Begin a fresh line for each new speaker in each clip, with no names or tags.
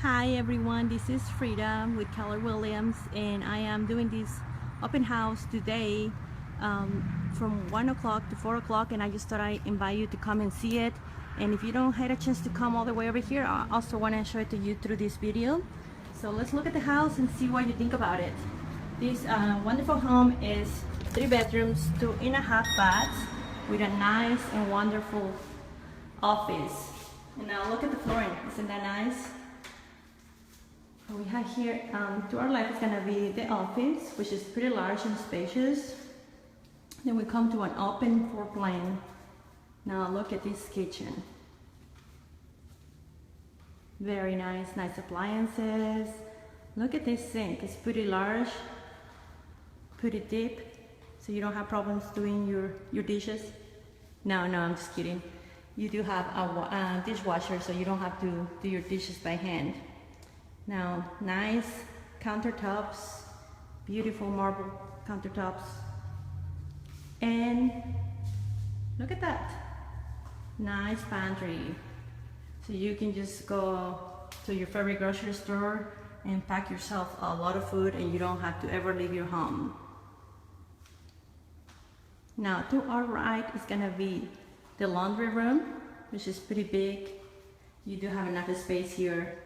Hi everyone, this is Frida with Keller Williams, and I am doing this open house today from 1 o'clock to 4 o'clock, and I just thought I'd invite you to come and see it. And if you don't had a chance to come all the way over here, I also want to show it to you through this video. So let's look at the house and see what you think about it. This wonderful home is 3 bedrooms, 2.5 baths with a nice and wonderful office. And now look at the flooring, isn't that nice? We have here, to our left is going to be the office, which is pretty large and spacious. Then we come to an open floor plan. Now look at this kitchen. Very nice appliances. Look at this sink, it's pretty large, pretty deep, so you don't have problems doing your dishes. No, I'm just kidding. You do have a dishwasher, so you don't have to do your dishes by hand. Now, nice countertops, beautiful marble countertops, and look at that, nice pantry. So you can just go to your favorite grocery store and pack yourself a lot of food, and you don't have to ever leave your home. Now, to our right is gonna be the laundry room, which is pretty big. You do have enough space here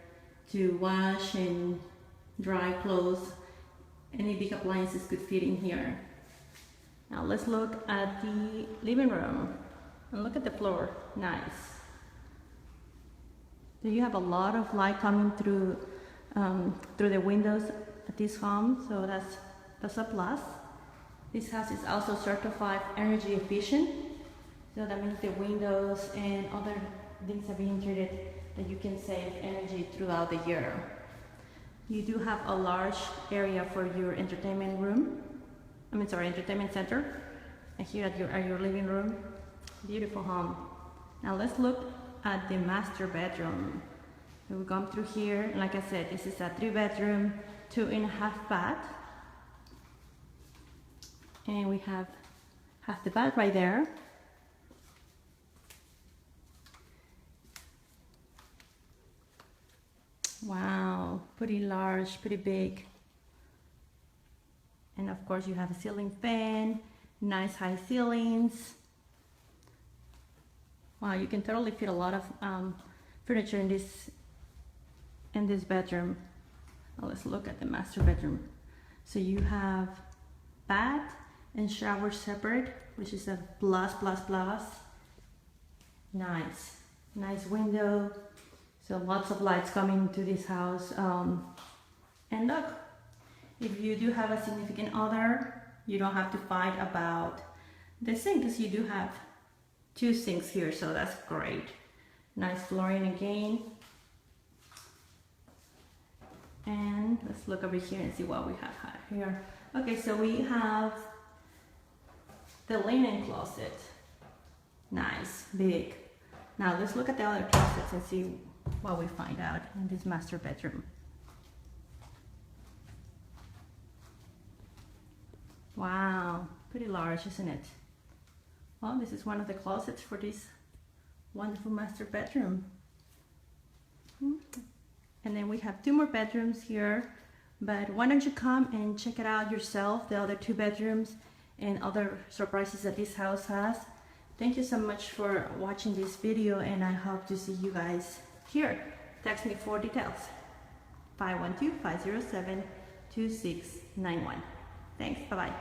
to wash and dry clothes. Any big appliances could fit in here. Now let's look at the living room and look at the floor. Nice. So you have a lot of light coming through the windows at this home, so that's a plus. This house is also certified energy efficient, so that means the windows and other things are being treated that you can save energy throughout the year. You do have a large area for your entertainment room. Entertainment center. And here at your living room. Beautiful home. Now let's look at the master bedroom. So we come through here, and like I said, this is a 3 bedroom, 2.5 bath. And we have the bath right there. Wow, pretty large, pretty big. And of course you have a ceiling fan, nice high ceilings. Wow, you can totally fit a lot of furniture in this bedroom. Now let's look at the master bedroom. So you have bath and shower separate, which is a plus. Nice window. So lots of lights coming to this house. And look, if you do have a significant other, you don't have to fight about the sink, because you do have 2 sinks here, so that's great. Nice flooring again. And let's look over here and see what we have here. Okay, so we have the linen closet. Nice, big. Now let's look at the other closets and see what we find out in this master bedroom. Wow, pretty large, isn't it? Well, this is one of the closets for this wonderful master bedroom. And then we have 2 more bedrooms here, but why don't you come and check it out yourself, the other 2 bedrooms and other surprises that this house has. Thank you so much for watching this video, and I hope to see you guys here. Text me for details. 512-507-2691. Thanks, bye-bye.